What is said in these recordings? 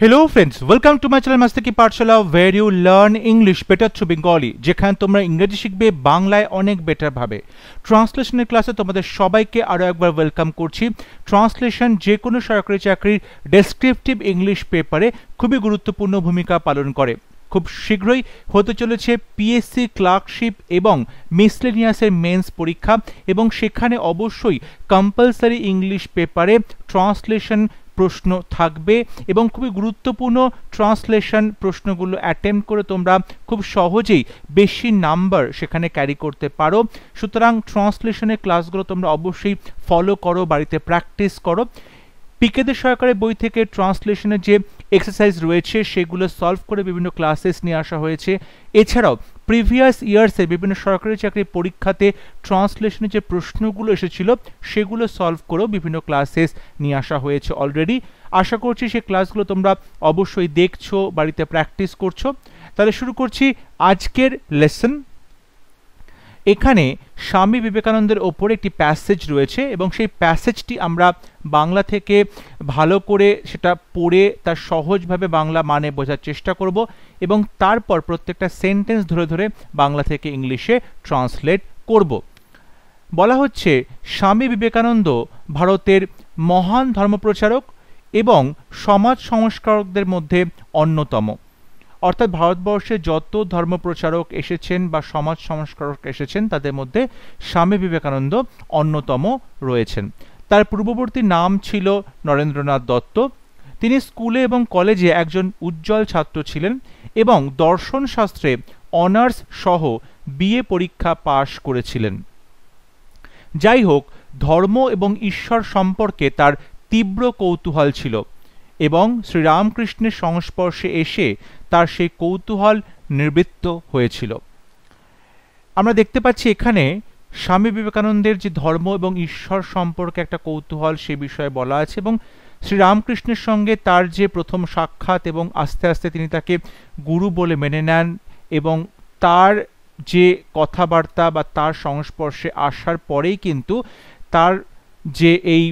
Hello friends, welcome to my channel Mastaki Pathshala where you learn English better through Bengali যেখানে তোমরা ইংরেজি শিখবে বাংলায় অনেক বেটার ভাবে। ট্রান্সলেশনের ক্লাসে তোমাদের সবাইকে আরো একবার ওয়েলকাম করছি। ট্রান্সলেশন যে কোনো সরকারি চাকরির ডেসক্রিপটিভ ইংলিশ পেপারে খুবই গুরুত্বপূর্ণ ভূমিকা পালন করে। খুব শীঘ্রই হতে চলেছে পিএসসি ক্লার্কশিপ এবং মিসলেনিয়াসের মেন্স পরীক্ষা এবং সেখানে অবশ্যই কম্পালসারি ইংলিশ পেপারে ট্রান্সলেশন প্রশ্ন থাকবে এবং খুবই গুরুত্বপূর্ণ ট্রান্সলেশন প্রশ্নগুলো অ্যাটেম্প করে তোমরা খুব সহজেই বেশি নাম্বার সেখানে ক্যারি করতে পারো। সুতরাং ট্রান্সলেশনের ক্লাসগুলো তোমরা অবশ্যই ফলো করো, বাড়িতে প্র্যাকটিস করো। পিকেদের সরকারের বই থেকে ট্রান্সলেশনের যে এক্সারসাইজ রয়েছে সেগুলো সলভ করে বিভিন্ন ক্লাসেস নিয়ে আসা হয়েছে। এছাড়াও প্রিভিয়াস ইয়ার্সের বিভিন্ন সরকারি চাকরির পরীক্ষাতে ট্রান্সলেশনের যে প্রশ্নগুলো এসেছিল সেগুলো সলভ করেও বিভিন্ন ক্লাসেস নিয়ে আসা হয়েছে অলরেডি। আশা করছি সেই ক্লাসগুলো তোমরা অবশ্যই দেখছো, বাড়িতে প্র্যাকটিস করছো। তাহলে শুরু করছি আজকের লেসন। এখানে স্বামী বিবেকানন্দের ওপর একটি প্যাসেজ রয়েছে এবং সেই প্যাসেজটি আমরা বাংলা থেকে ভালো করে সেটা পড়ে তার সহজভাবে বাংলা মানে বোঝার চেষ্টা করব এবং তারপর প্রত্যেকটা সেন্টেন্স ধরে ধরে বাংলা থেকে ইংলিশে ট্রান্সলেট করব। বলা হচ্ছে স্বামী বিবেকানন্দ ভারতের মহান ধর্মপ্রচারক এবং সমাজ সংস্কারকদের মধ্যে অন্যতম। অর্থাৎ ভারতবর্ষে যত ধর্মপ্রচারক এসেছেন বা সমাজ সংস্কারক এসেছেন তাদের মধ্যে স্বামী বিবেকানন্দ অন্যতম রয়েছেন। তার পূর্ববর্তী নাম ছিল নরেন্দ্রনাথ দত্ত। তিনি স্কুলে এবং কলেজে একজন উজ্জ্বল ছাত্র ছিলেন এবং দর্শন শাস্ত্রে অনার্স সহ বিএ পরীক্ষা পাশ করেছিলেন। যাই হোক, ধর্ম এবং ঈশ্বর সম্পর্কে তার তীব্র কৌতূহল ছিল এবং শ্রীরামকৃষ্ণের সংস্পর্শে এসে তার সেই কৌতূহল নিবৃত্ত হয়েছিল। আমরা দেখতে পাচ্ছি এখানে স্বামী বিবেকানন্দের যে ধর্ম এবং ঈশ্বর সম্পর্কে একটা কৌতূহল সে বিষয়ে বলা আছে এবং শ্রীরামকৃষ্ণের সঙ্গে তার যে প্রথম সাক্ষাৎ এবং আস্তে আস্তে তিনি তাকে গুরু বলে মেনে নেন এবং তার যে কথাবার্তা বা তার সংস্পর্শে আসার পরেই কিন্তু তার যে এই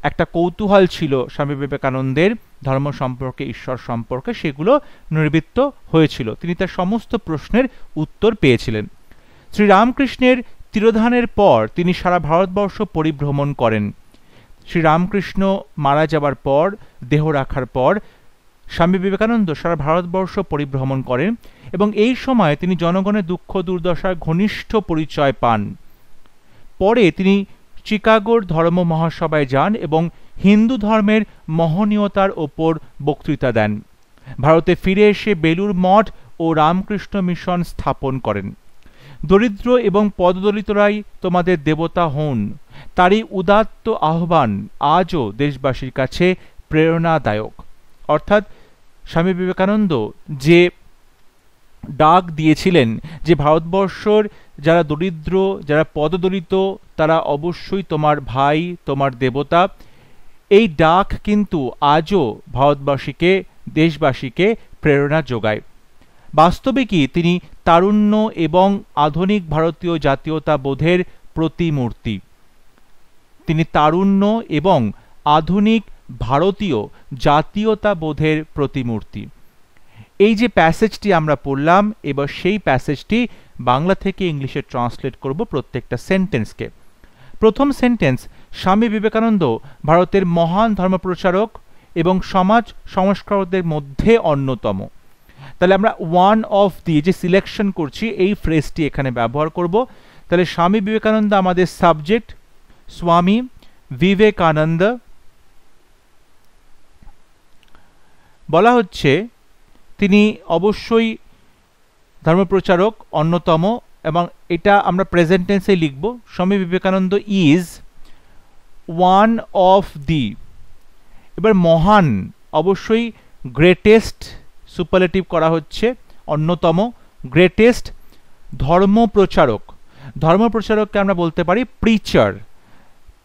একটা কৌতূহল ছিল স্বামী বিবেকানন্দের ধর্ম সম্পর্কে, ঈশ্বর সম্পর্কে, সেগুলো নিবৃত্ত হয়েছিল। তিনি তার সমস্ত প্রশ্নের উত্তর পেয়েছিলেন। শ্রীরামকৃষ্ণের তিরোধানের পর তিনি সারা ভারতবর্ষ পরিভ্রমণ করেন। শ্রীরামকৃষ্ণ মারা যাবার পর, দেহ রাখার পর স্বামী বিবেকানন্দ সারা ভারতবর্ষ পরিভ্রমণ করেন এবং এই সময় তিনি জনগণের দুঃখ দুর্দশার ঘনিষ্ঠ পরিচয় পান। পরে তিনি চিকাগোর ধর্ম মহাসভায় যান এবং হিন্দু ধর্মের মহনীয়তার ওপর বক্তৃতা দেন। ভারতে ফিরে এসে বেলুর মঠ ও রামকৃষ্ণ মিশন স্থাপন করেন। দরিদ্র এবং পদদলিতরাই তোমাদের দেবতা হন, তারই উদাত্ত আহ্বান আজও দেশবাসীর কাছে প্রেরণাদায়ক। অর্থাৎ স্বামী বিবেকানন্দ যে ডাক দিয়েছিলেন যে ভারতবর্ষর যারা দরিদ্র, যারা পদদলিত, তারা অবশ্যই তোমার ভাই, তোমার দেবতা, এই ডাক কিন্তু আজও ভারতবাসীকে, দেশবাসীকে প্রেরণা যোগায়। বাস্তবে কি তিনি তারুণ্য এবং আধুনিক ভারতীয় জাতীয়তাবোধের প্রতিমূর্তি। তিনি তারুণ্য এবং আধুনিক ভারতীয় জাতীয়তাবোধের প্রতিমূর্তি। এই যে প্যাসেজটি আমরা পড়লাম, এবার সেই প্যাসেজটি বাংলা থেকে ইংলিশে ট্রান্সলেট করব প্রত্যেকটা সেন্টেন্সকে। প্রথম সেন্টেন্স, স্বামী বিবেকানন্দ ভারতের মহান ধর্মপ্রচারক এবং সমাজ সংস্কারকদের মধ্যে অন্যতম। তাহলে আমরা ওয়ান অফ দি যে সিলেকশন করছি এই ফ্রেজটি এখানে ব্যবহার করব। তাহলে স্বামী বিবেকানন্দ আমাদের সাবজেক্ট, স্বামী বিবেকানন্দ। বলা হচ্ছে তিনি অবশ্যই ধর্মপ্রচারক অন্যতম এবং এটা আমরা প্রেজেন্ট টেন্সে লিখব। স্বামী বিবেকানন্দ ইজ ওয়ান অফ দি। এবার মহান, অবশ্যই গ্রেটেস্ট সুপারলেটিভ করা হচ্ছে, অন্যতম, গ্রেটেস্ট। ধর্মপ্রচারক, ধর্মপ্রচারককে আমরা বলতে পারি প্রিচার,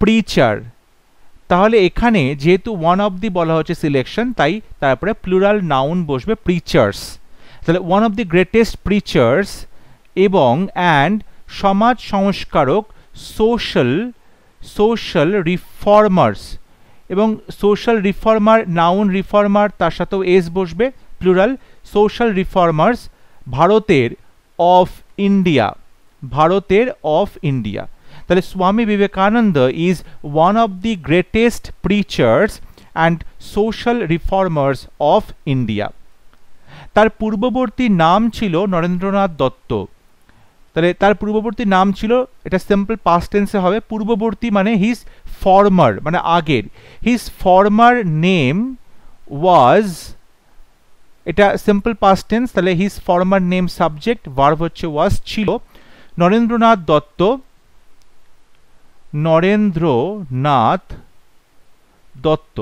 প্রিচার। তাহলে এখানে যেহেতু ওয়ান অফ দি বলা হচ্ছে সিলেকশন, তাই তারপরে প্লুরাল নাউন বসবে প্রিচার্স। তাহলে one of the greatest preachers এবং অ্যান্ড সমাজ সংস্কারক, সোশ্যাল রিফর্মার্স। এবং সোশ্যাল রিফর্মার নাউন, রিফর্মার তার সাথেও এস বসবে, প্লুরাল। সোশ্যাল রিফর্মার্স ভারতের অফ ইন্ডিয়া, ভারতের অফ ইন্ডিয়া। তাহলে Swami Vivekananda is one of the greatest preachers and social reformers of India. তার পূর্ববর্তী নাম ছিল নরেন্দ্রনাথ দত্ত। তাহলে তার পূর্ববর্তী নাম ছিল, এটা সিম্পল পাস্ট টেন্সে হবে, পূর্ববর্তী মানে হিজ ফর্মার মানে আগের, হিজ ফর্মার নেম ওয়াজ, এটা সিম্পল পাস্ট টেন্স, তাহলে his former name subject, verb হচ্ছে ওয়াজ, ছিল নরেন্দ্রনাথ দত্ত, নরেন্দ্রনাথ দত্ত।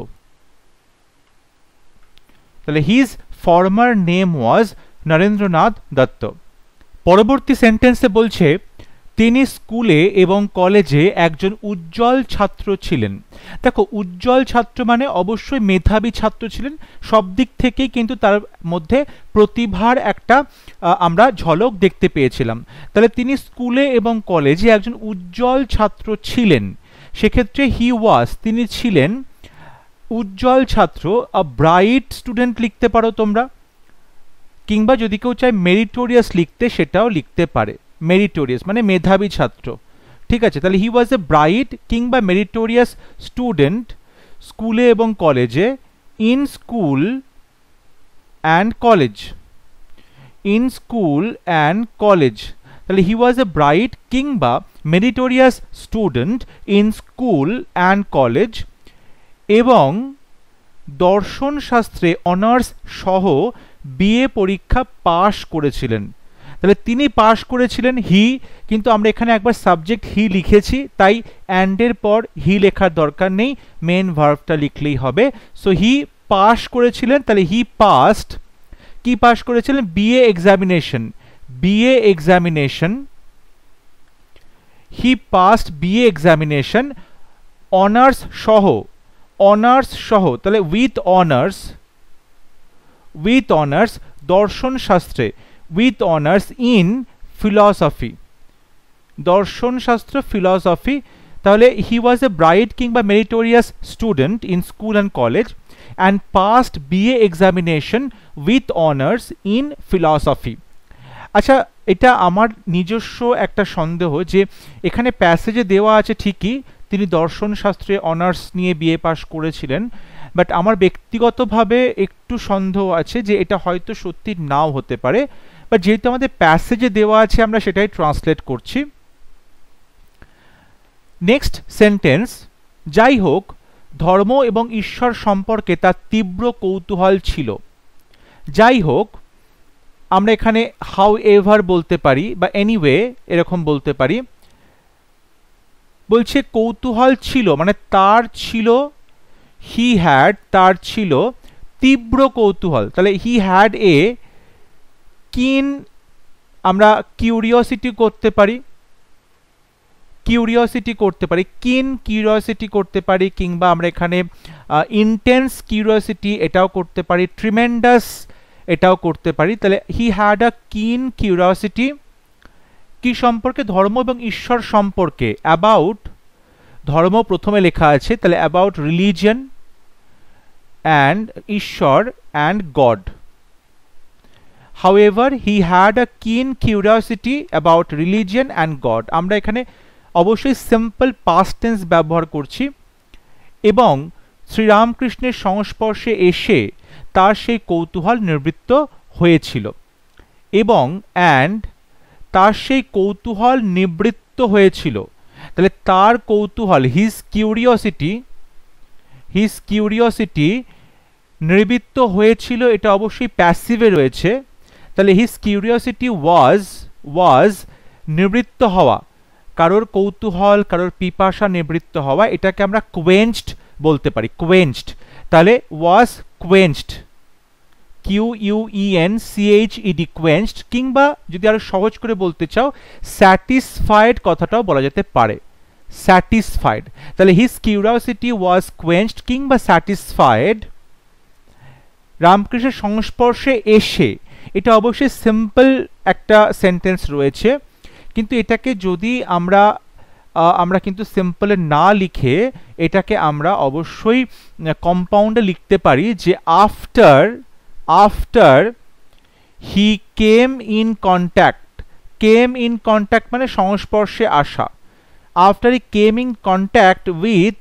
তাহলে his former name was Narendranath Dutta. পরবর্তী সেন্টেন্সে বলছে তিনি স্কুলে এবং কলেজে একজন উজ্জ্বল ছাত্র ছিলেন। দেখো, উজ্জ্বল ছাত্র মানে অবশ্যই মেধাবী ছাত্র ছিলেন, সব দিক থেকেই কিন্তু তার মধ্যে প্রতিভার একটা আমরা ঝলক দেখতে পেয়েছিলাম। তাহলে তিনি স্কুলে এবং কলেজে একজন উজ্জ্বল ছাত্র ছিলেন, সেক্ষেত্রে হি ওয়াজ, তিনি ছিলেন উজ্জ্বল ছাত্র, আ ব্রাইট স্টুডেন্ট লিখতে পারো তোমরা, কিংবা যদি কেউ চায় মেরিটোরিয়াস লিখতে সেটাও লিখতে পারে। মেরিটোরিয়াস মানে মেধাবী ছাত্র, ঠিক আছে। তাহলে হি ওয়াজ এ ব্রাইট কিংবা মেরিটোরিয়াস স্টুডেন্ট স্কুলে এবং কলেজে, in school and college, in school and college. তাহলে হি ওয়াজ এ ব্রাইট কিংবা meritorious student in school and college, এবং দর্শন শাস্ত্রে অনার্স সহ বিএ পরীক্ষা পাশ করেছিলেন। তাহলে তিনি পাশ করেছিলেন, হি, কিন্তু আমরা এখানে একবার সাবজেক্ট হি লিখেছি, তাই অ্যান্ডের পর হি লেখার দরকার নেই, মেন ভার্বটা লিখলেই হবে। সো হি পাশ করেছিলেন, তাহলে হি পাস্ট, কি পাশ করেছিলেন? বিএ এক্সামিনেশন, বিএ এক্সামিনেশন, হি পাস্ট বিএ এক্সামিনেশন অনার্স সহ, অনার্স সহ, তাহলে উইথ অনার্স, উইথ অনার্স দর্শন শাস্ত্রে, উইথ অনার্স ইন ফিলসফি, দর্শন শাস্ত্র ফিলসফি। তাহলে হি ওয়াজ এ ব্রাইট কিংবা meritorious student in school and college and past BA examination with honours in philosophy. আচ্ছা, এটা আমার নিজস্ব একটা সন্দেহ যে এখানে প্যাসেজে দেওয়া আছে ঠিকই তিনি দর্শন শাস্ত্রে অনার্স নিয়ে বিএ পাস করেছিলেন, বাট আমার ব্যক্তিগতভাবে একটু সন্দেহ আছে যে এটা হয়তো সত্যি নাও হতে পারে, বাট যেহেতু আমাদের প্যাসেজে দেওয়া আছে আমরা সেটাই ট্রান্সলেট করছি। নেক্সট সেন্টেন্স, যাই হোক ধর্ম এবং ঈশ্বর সম্পর্কে তার তীব্র কৌতূহল ছিল। যাই হোক, আমরা এখানে হাউ এভার বলতে পারি বা এনিওয়ে এরকম বলতে পারি। বলছে কৌতূহল ছিল মানে তার ছিল, হি হ্যাড, তার ছিল তীব্র কৌতূহল, তাহলে হি হ্যাড এ কিন, আমরা কিউরিওসিটি করতে পারি, কিউরিওসিটি করতে পারি, কিন কিউরিওসিটি করতে পারি, কিংবা আমরা এখানে ইন্টেন্স কিউরিওসিটি এটাও করতে পারি, ট্রিমেন্ডাস এটাও করতে পারি। তাহলে হি হ্যাড আ কিন কিউরিওসিটি কি সম্পর্কে? ধর্ম এবং ঈশ্বর সম্পর্কে। অ্যাবাউট, ধর্ম প্রথমে লেখা আছে, তাহলে অ্যাবাউট রিলিজিয়ন অ্যান্ড ঈশ্বর and god. However, he had a keen curiosity about religion and God. আমরা এখানে অবশ্যই সিম্পল পাস্ট টেন্স ব্যবহার করছি। এবং শ্রীরামকৃষ্ণের সংস্পর্শে এসে তার সেই কৌতূহল নিবৃত্ত হয়েছিল, এবং অ্যান্ড তার সেই কৌতূহল নিবৃত্ত হয়েছিল। তাহলে তার কৌতূহল, হিজ কিউরিওসিটি, হিজ কিউরিওসিটি নিবৃত্ত হয়েছিল, এটা অবশ্যই প্যাসিভে রয়েছে। তাহলে হিজ কিউরিওসিটি ওয়াজ নিবৃত্ত হওয়া, কারোর কৌতূহল কারোর পিপাসা নিবৃত্ত হওয়া, এটাকে আমরা কোয়েঞ্চড বলতে পারি, কোয়েঞ্চড। তাহলে ওয়াজ কোয়েঞ্চড, QUENCHED, কোয়েঞ্চড, কিংবা যদি আরো সহজ করে বলতে চাও স্যাটিসফাইড কথাটাও বলা যেতে পারে, স্যাটিসফাইড। তাহলে হিজ কিউরিওসিটি ওয়াজ কোয়েঞ্চড কিংবা স্যাটিসফাইড রামকৃষ্ণের সংস্পর্শে এসে, এটা অবশ্যই সিম্পল একটা সেন্টেন্স রয়েছে, কিন্তু এটাকে যদি আমরা আমরা কিন্তু সিম্পলে না লিখে এটাকে আমরা অবশ্যই কম্পাউন্ডে লিখতে পারি যে after he came in contact মানে সংস্পর্শে আসা, after he came in contact with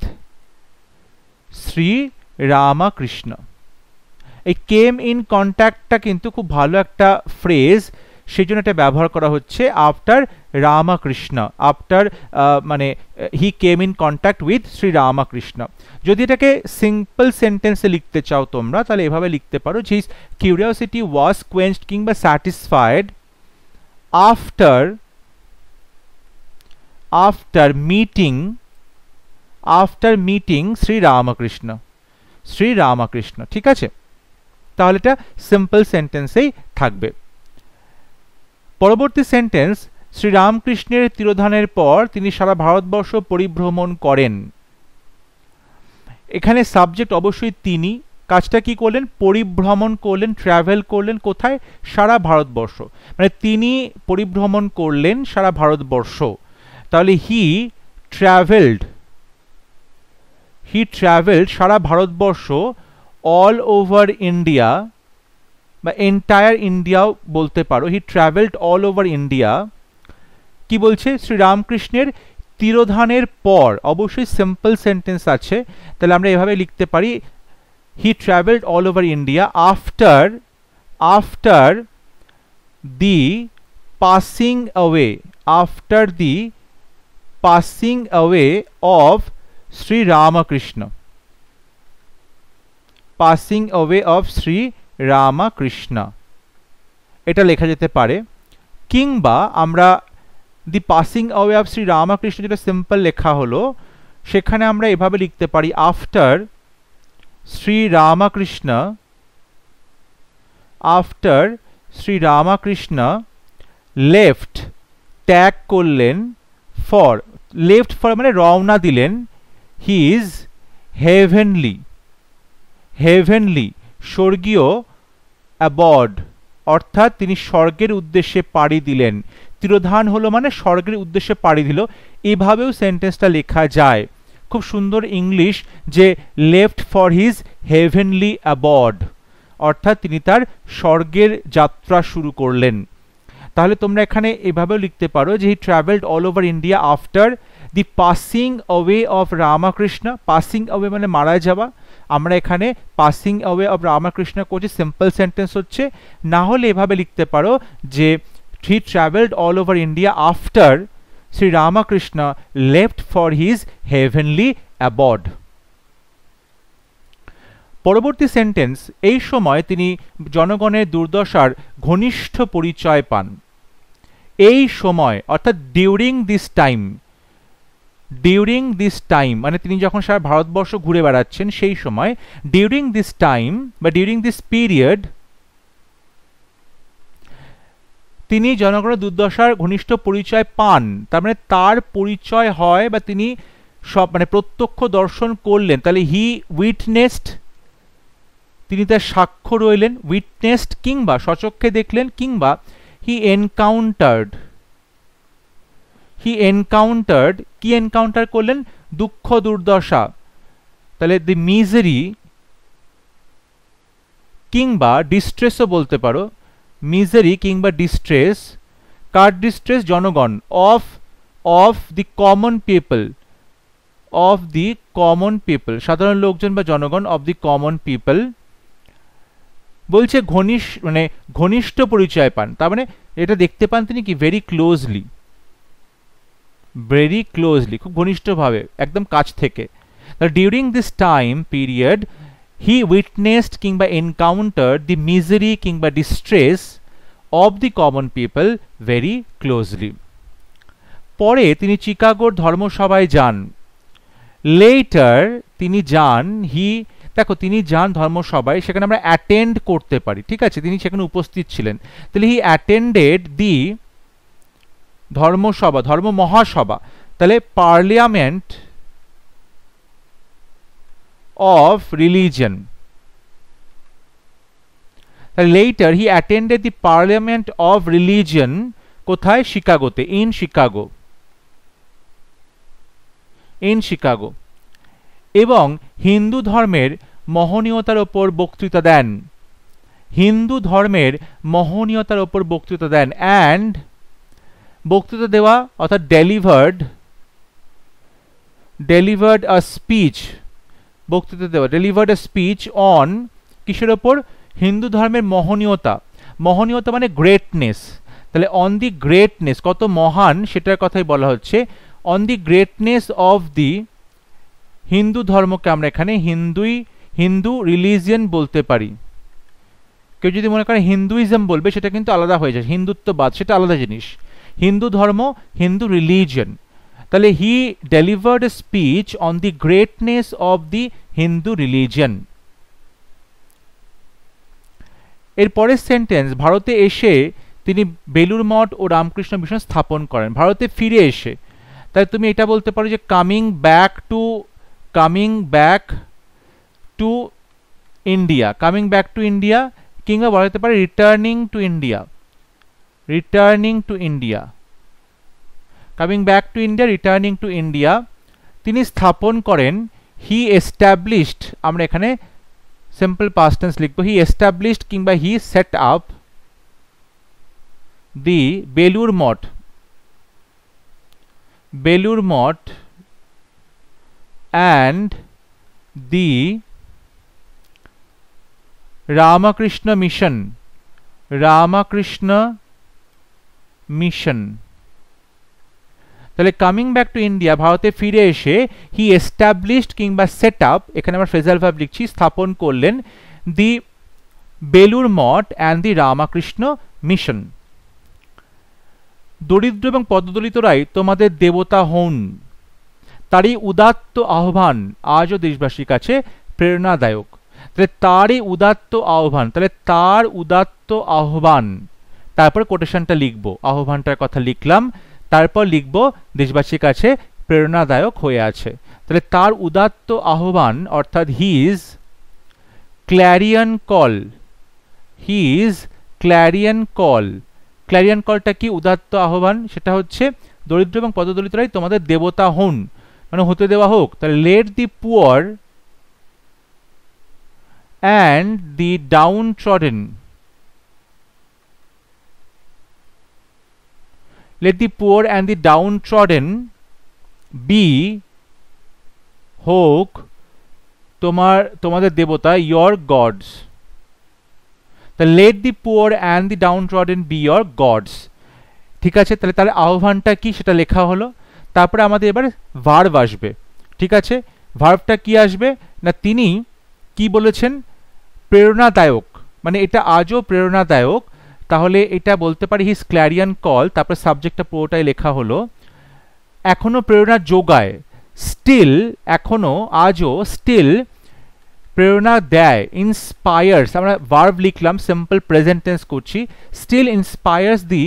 Shri Ramakrishna. এই কেম ইন কন্ট্যাক্টটা কিন্তু খুব ভালো একটা ফ্রেজ, সেই জন্য এটা ব্যবহার করা হচ্ছে আফটার রামকৃষ্ণ, আফটার মানে he came in contact with Shri Ramakrishna. যদি এটাকে সিম্পল সেন্টেন্সে লিখতে চাও তোমরা, তাহলে এভাবে লিখতে পারো যে হিজ কিউরিওসিটি ওয়াজ কোয়েঞ্চড কিংবা satisfied after meeting Shri Ramakrishna. ঠিক আছে, তাহলে এটা সিম্পল সেন্টেন্সেই থাকবে। পরবর্তী সেন্টেন্স, শ্রীরামকৃষ্ণের তিরোধানের পর তিনি সারা ভারতবর্ষ পরিভ্রমণ করেন। এখানে সাবজেক্ট অবশ্যই তিনি, কাজটা কি করলেন? পরিভ্রমণ করলেন, ট্রাভেল করলেন। কোথায়? সারা ভারতবর্ষ, মানে তিনি পরিভ্রমণ করলেন সারা ভারতবর্ষ। তাহলে হি ট্রাভেলড সারা ভারতবর্ষ, অল ওভার ইন্ডিয়া বা এন্টায়ার ইন্ডিয়াও বলতে পারো। হি ট্রাভেলড অল ওভার ইন্ডিয়া। কি বলছে? শ্রীরামকৃষ্ণের তিরোধানের পর, অবশ্যই সিম্পল সেন্টেন্স আছে, তাহলে আমরা এভাবে লিখতে পারি he travelled all over India after the passing away of Shri Ramakrishna. এটা লেখা যেতে পারে। কিংবা আমরা the passing away of Shri Ramakrishna, যেটা সিম্পল লেখা হলো, সেখানে আমরা এভাবে লিখতে পারি আফটার শ্রী রামকৃষ্ণ লেফট, ত্যাগ করলেন, লেফট ফর মানে রওনা দিলেন, হিজ হেভেনলি স্বর্গীয় অ্যাবড, অর্থাৎ তিনি স্বর্গের উদ্দেশ্যে পাড়ি দিলেন। তিরোধান হলো মানে স্বর্গের উদ্দেশ্যে পাড়ি দিল, এভাবেও সেন্টেন্সটা লেখা যায়। খুব সুন্দর ইংলিশ, যে লেফট ফর হিজ হেভেনলি অ্যাবড, অর্থাৎ তিনি তার স্বর্গের যাত্রা শুরু করলেন। তাহলে তোমরা এখানে এভাবেও লিখতে পারো যে he travelled all over India after the passing away of Ramakrishna. Passing away মানে মারা যাওয়া, আমরা এখানে পাসিং অ্যাওয়ে অফ রামকৃষ্ণ করছি, সিম্পল সেন্টেন্স হচ্ছে। না হলে এভাবে লিখতে পারো যে he travelled all over India after Shri Ramakrishna left for his heavenly abode. পরবর্তী সেন্টেন্স, এই সময় তিনি জনগণের দুর্দশার ঘনিষ্ঠ পরিচয় পান। এই সময় অর্থাৎ ডিউরিং দিস টাইম মানে তিনি যখন সারা ভারতবর্ষ ঘুরে বেড়াচ্ছেন সেই সময়, ডিউরিং দিস টাইম বা ডিউরিং দিস পিরিয়ড তিনি জনগণের দুর্দশার ঘনিষ্ঠ পরিচয় পান। তার মানে তার পরিচয় হয় বা তিনি সব মানে প্রত্যক্ষ দর্শন করলেন। তাহলে হি উইটনেসড, তিনি তার সাক্ষ্য রইলেন, উইটনেসড কিংবা সচক্ষে দেখলেন, কিংবা হি এনকাউন্টার্ড, কি এনকাউন্টার করলেন? দুঃখ দুর্দশা। তাহলে দি মিজারি কিংবা ডিস্ট্রেসও বলতে পারো, মিজারি কিংবা ডিস্ট্রেস। কার ডিস্ট্রেস? জনগণ। অফ দি কমন পিপল, সাধারণ লোকজন বা জনগণ, অফ দি কমন পিপল। বলছে ঘনিষ্ঠ পরিচয় পান, তার মানে এটা দেখতে পান তিনি কি ভেরি ক্লোজলি, খুব ঘনিষ্ঠভাবে, একদম কাছ থেকে। During this time period he witnessed কিংবা এনকাউন্টার্ড দি মিজারি কিংবা distress of the common people very closely. পরে তিনি চিকাগোর ধর্মসভায় যান। লেটার তিনি যান, তিনি যান ধর্মসভায়, সেখানে আমরা অ্যাটেন্ড করতে পারি। ঠিক আছে, তিনি সেখানে উপস্থিত ছিলেন। তাহলে হি অ্যাটেন্ডেড দি ধর্ম মহাসভা, তাহলে parliament of religion. Letter he attended the parliament of religion, কোথায়? শিকাগোতে, ইন শিকাগো। ইন শিকাগো, এবং হিন্দু ধর্মের মহনীয়তার ওপর বক্তৃতা দেন, হিন্দু ধর্মের মহনীয়তার ওপর বক্তৃতা দেন, অ্যান্ড বক্তৃতা দেওয়া অর্থাৎ ডেলিভার্ড আ স্পিচ, বক্তৃতা দেওয়া, ডেলিভার্ড আ স্পিচ অন, কিসের ওপর? হিন্দু ধর্মের মহনীয়তা, মহনীয়তা মানে গ্রেটনেস, তাহলে অন দি গ্রেটনেস, কত মহান সেটার কথাই বলা হচ্ছে, on the greatness of the, Hindu ধর্মকে আমরা এখানে হিন্দু রিলিজিয়ন বলতে পারি। কেউ যদি মনে করে হিন্দুইজম বলবে সেটা কিন্তু আলাদা হয়ে যায়, হিন্দুত্ববাদ সেটা আলাদা জিনিস, হিন্দু ধর্ম, হিন্দু রিলিজিয়ন। তাহলে he delivered a speech on the greatness of the Hindu religion. এর পরের সেন্টেন্স, ভারতে এসে তিনি বেলুর মঠ ও রামকৃষ্ণ মিশন স্থাপন করেন, ভারতে ফিরে এসে, তাই তুমি এটা বলতে পারো যে coming back to India, coming back to India, কিংবা বলা যেতে পারে returning to India, coming back to India, returning to India. তিনি স্থাপন করেন, হি এস্টাবলিশড, আমরা এখানে সিম্পল পাস্ট টেন্স লিখবো, হি এস্টাবলিশড কিংবা he set up the Belur Math and the Ramakrishna mission, তাহলে কামিং ব্যাক টু ইন্ডিয়া, ভারতে ফিরে এসে, হি এস্টাবলিশড কিংবা সেট আপ, এখানে আমরা ফ্রেজাল ভার্ব লিখছি, স্থাপন করলেন, the Belur Math and the Ramakrishna Mission. দরিদ্র এবং পদদলিতরাই তোমাদের দেবতা হন, তারই উদাত্ত আহ্বান আজও দেশবাসীর কাছে প্রেরণাদায়ক। তাহলে তারই উদাত্ত আহ্বান, তাহলে তার উদাত্ত আহ্বান, তারপর কোটেশনটা লিখবো, আহ্বানটার কথা লিখলাম, তারপর লিখবো দেশবাসীর কাছে প্রেরণাদায়ক হয়ে আছে। তাহলে তার উদাত্ত আহ্বান অর্থাৎ হিজ ক্ল্যারিয়ন কল, ক্ল্যারিয়ন কলটা কি? উদাত্ত আহ্বান, সেটা হচ্ছে দরিদ্র এবং পদদলিতরাই তোমাদের দেবতা হন, মানে হতে দেওয়া হোক। তাহলে let the poor and the downtrodden, let the poor and the downtrodden be, হোক তোমাদের দেবতা, your gods। তা let the poor and the downtrodden be your gods, ঠিক আছে। তাহলে তার আহ্বানটা কি সেটা লেখা হলো। তারপরে আমাদের এবার ভার্ব আসবে, ঠিক আছে। ভার্বটা কি আসবে না, তিনি কি বলেছেন? প্রেরণাদায়ক, মানে এটা আজও প্রেরণাদায়ক। তাহলে এটা বলতে পারি হিজ ক্ল্যারিয়ন কল, তারপরে সাবজেক্টটা পুরোটাই লেখা হলো, এখনো প্রেরণা যোগায়, স্টিল, এখনো আজও, স্টিল প্রেরণা দেয়, ইন্সপায়ার্স, আমরা ভার্ব লিখলাম, সিম্পল প্রেজেন্ট টেন্স করছি, স্টিল ইন্সপায়ার্স দি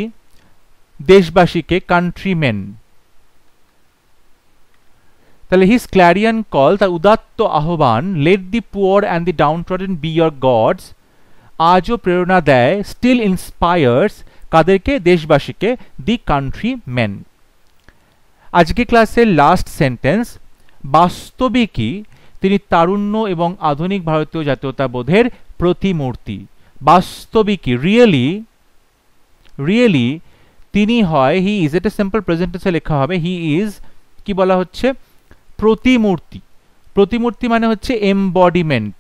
দেশবাসীকে, কান্ট্রিমেন। তাহলে হিজ ক্ল্যারিয়ন কল, তার উদাত্ত আহ্বান, let the poor and the downtrodden be your gods, আজও প্রেরণা দেয়, স্টিল ইন্সপায়ার্স, কাদেরকে? দেশবাসীকে, দি কান্ট্রি মেন। আজকে ক্লাসের লাস্ট সেন্টেন্স, বাস্তবিকই তিনি তারুণ্য এবং আধুনিক ভারতীয় জাতীয়তাবোধের প্রতিমূর্তি। বাস্তবিকই, রিয়েলি তিনি হয়, হি ইজ, এটা সিম্পল প্রেজেন্ট টেন্সে লেখা হবে, হি ইজ, কি বলা হচ্ছে? প্রতিমূর্তি। প্রতিমূর্তি মানে হচ্ছে এমবডিমেন্ট,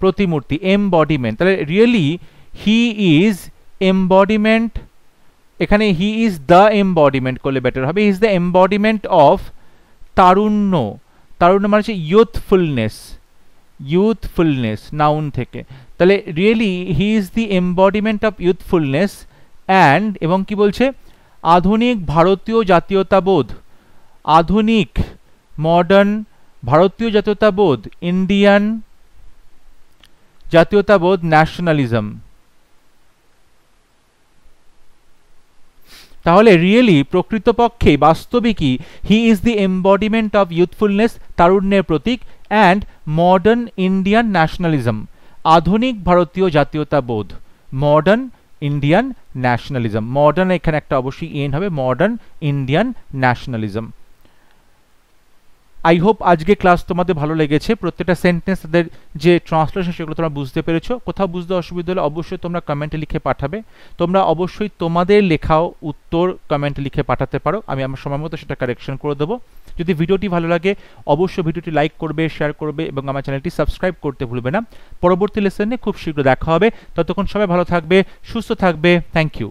প্রতিমূর্তি, এমবডিমেন্ট। তাহলে রিয়েলি হি ইজ এমবডিমেন্ট, এখানে হি ইজ দ্য এমবডিমেন্ট করলে বেটার হবে, he is the embodiment of তারুণ্য। তারুণ্য মানে হচ্ছে ইউথফুলনেস, নাউন থেকে। তাহলে really he is the embodiment of youthfulness and, এবং কি বলছে? আধুনিক ভারতীয় জাতীয়তাবোধ, আধুনিক মডার্ন ভারতীয় জাতীয়তাবোধ, ইন্ডিয়ান জাতীয়তাবোধ, ন্যাশনালিজম। তাহলে রিয়েলি, প্রকৃতপক্ষে, বাস্তবিকই, he is the embodiment of youthfulness, তারুণ্যের প্রতীক, অ্যান্ড মডার্ন ইন্ডিয়ান ন্যাশনালিজম, আধুনিক ভারতীয় জাতীয়তাবোধ, মডার্ন ইন্ডিয়ান ন্যাশনালিজম। মডার্ন এখানে একটা অবশ্যই এন হবে, modern Indian nationalism. I hope আজকে ক্লাস তোমাদের ভালো লেগেছে। প্রত্যেকটা সেন্টেন্স তাদের যে ট্রান্সলেশন সেগুলো তোমরা বুঝতে পেরেছো। কোথাও বুঝতে অসুবিধা হলে অবশ্যই তোমরা কমেন্টে লিখে পাঠাবে। তোমরা অবশ্যই তোমাদের লেখাও উত্তর কমেন্টে লিখে পাঠাতে পারো, আমি আমার সময় মতো সেটা কারেকশন করে দেবো। যদি ভিডিওটি ভালো লাগে অবশ্যই ভিডিওটি লাইক করবে, শেয়ার করবে এবং আমার চ্যানেলটি সাবস্ক্রাইব করতে ভুলবে না। পরবর্তী লেসনে খুব শীঘ্র দেখা হবে। ততক্ষণ সবাই ভালো থাকবে, সুস্থ থাকবে। Thank you.